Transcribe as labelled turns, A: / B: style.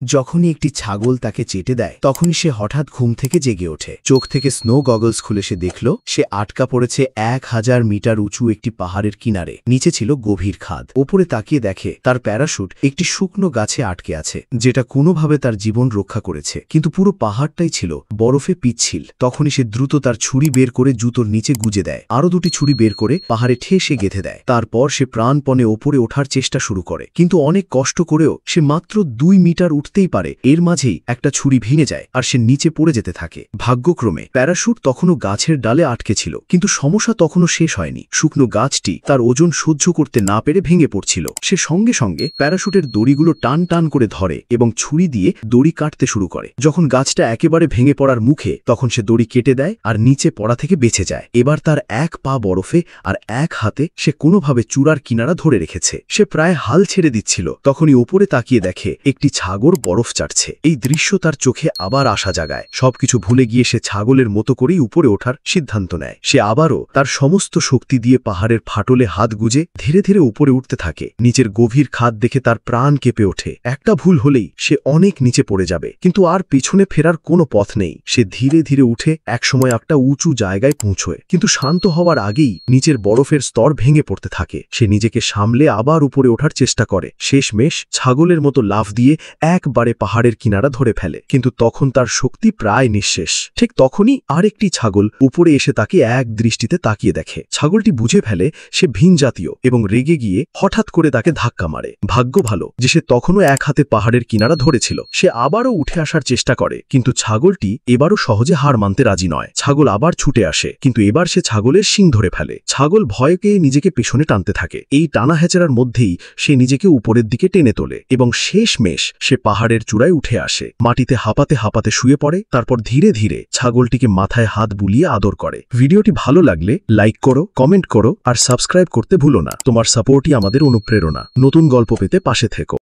A: যখনই একটি ছাগল তাকে চেটে দেয় তখনই সে হঠাৎ ঘুম থেকে জেগে ওঠে। চোখ থেকে স্নো গগলস খুলে সে দেখল সে আটকা পড়েছে 1000 মিটার উঁচু একটি পাহাড়ের কিনারে। নিচে ছিল গভীর খাদ। ওপরে তাকিয়ে দেখে তার প্যারাশুট একটি শুকনো গাছে আটকে আছে, যেটা কোনোভাবে তার জীবন রক্ষা করেছে, কিন্তু পুরো পাহাড়টাই ছিল বরফে পিচ্ছিল। তখনই সে দ্রুত তার ছুরি বের করে জুতোর নিচে গুজে দেয়, আরো দুটি ছুরি বের করে পাহাড়ে ঠেসে গেঁথে দেয়। তারপর সে প্রাণপণে ওপরে ওঠার চেষ্টা শুরু করে, কিন্তু অনেক কষ্ট করেও সে মাত্র 2 মিটার উঠতেই পারে। এর মাঝেই একটা ছুরি ভেঙে যায় আর সে নিচে পড়ে যেতে থাকে। ভাগ্যক্রমে প্যারাশুট তখনও গাছের ডালে আটকে ছিল, কিন্তু সমস্যা তখনও শেষ হয়নি। শুকনো গাছটি তার ওজন সহ্য করতে না পেরে ভেঙে পড়ছিল। সে সঙ্গে সঙ্গে প্যারাশুটের দড়িগুলো টান টান করে ধরে এবং ছুরি দিয়ে দড়ি কাটতে শুরু করে। যখন গাছটা একেবারে ভেঙে পড়ার মুখে, তখন সে দড়ি কেটে দেয় আর নিচে পড়া থেকে বেঁচে যায়। এবার তার এক পা বরফে আর এক হাতে সে কোনোভাবে চূড়ার কিনারা ধরে রেখেছে। সে প্রায় হাল ছেড়ে দিচ্ছিল, তখনই ওপরে তাকিয়ে দেখে একটি ছাগল বরফ চাটছে। এই দৃশ্য তার চোখে আবার আশা জাগায়। সবকিছু ভুলে গিয়ে সে ছাগলের মতো করেই উপরে ওঠার সিদ্ধান্ত নেয়। সে আবারও তার সমস্ত শক্তি দিয়ে পাহাড়ের ফাটলে হাত গুজে ধীরে ধীরে উপরে উঠতে থাকে। নিচের গভীর খাদ দেখে তার প্রাণ কেঁপে ওঠে। একটা ভুল হলেই সে অনেক নিচে পড়ে যাবে, কিন্তু আর পিছনে ফেরার কোনো পথ নেই। সে ধীরে ধীরে উঠে একসময় একটা উঁচু জায়গায় পৌঁছয়, কিন্তু শান্ত হওয়ার আগেই নিচের বরফের স্তর ভেঙে পড়তে থাকে। সে নিজেকে সামলে আবার উপরে ওঠার চেষ্টা করে। শেষমেশ ছাগলের মতো লাফ দিয়ে একবারে পাহাড়ের কিনারা ধরে ফেলে, কিন্তু তখন তার শক্তি প্রায় নিঃশেষ। ঠিক তখনই আরেকটি ছাগল উপরে এসে তাকে এক দৃষ্টিতে তাকিয়ে দেখে। ছাগলটি বুঝে ফেলে সে ভিন জাতীয় এবং রেগে গিয়ে হঠাৎ করে তাকে ধাক্কা মারে। ভাগ্য ভালো যে সে তখনও এক হাতে পাহাড়ের কিনারা ধরেছিল। সে আবারও উঠে আসার চেষ্টা করে, কিন্তু ছাগলটি এবারও সহজে হার মানতে রাজি নয়। ছাগল আবার ছুটে আসে, কিন্তু এবার সে ছাগলের শিং ধরে ফেলে। ছাগল ভয় পেয়ে নিজেকে পেছনে টানতে থাকে। এই টানা হেঁচড়ার মধ্যেই সে নিজেকে উপরের দিকে টেনে তোলে এবং শেষমেশ সে পাহাড়ের চূড়ায় উঠে আসে। মাটিতে হাঁপাতে হাঁপাতে শুয়ে পড়ে, তারপর ধীরে ধীরে ছাগলটিকে মাথায় হাত বুলিয়ে আদর করে। ভিডিওটি ভালো লাগলে লাইক করো, কমেন্ট করো আর সাবস্ক্রাইব করতে ভুলো না। তোমার সাপোর্টই আমাদের অনুপ্রেরণা। নতুন গল্প পেতে পাশে থেকো।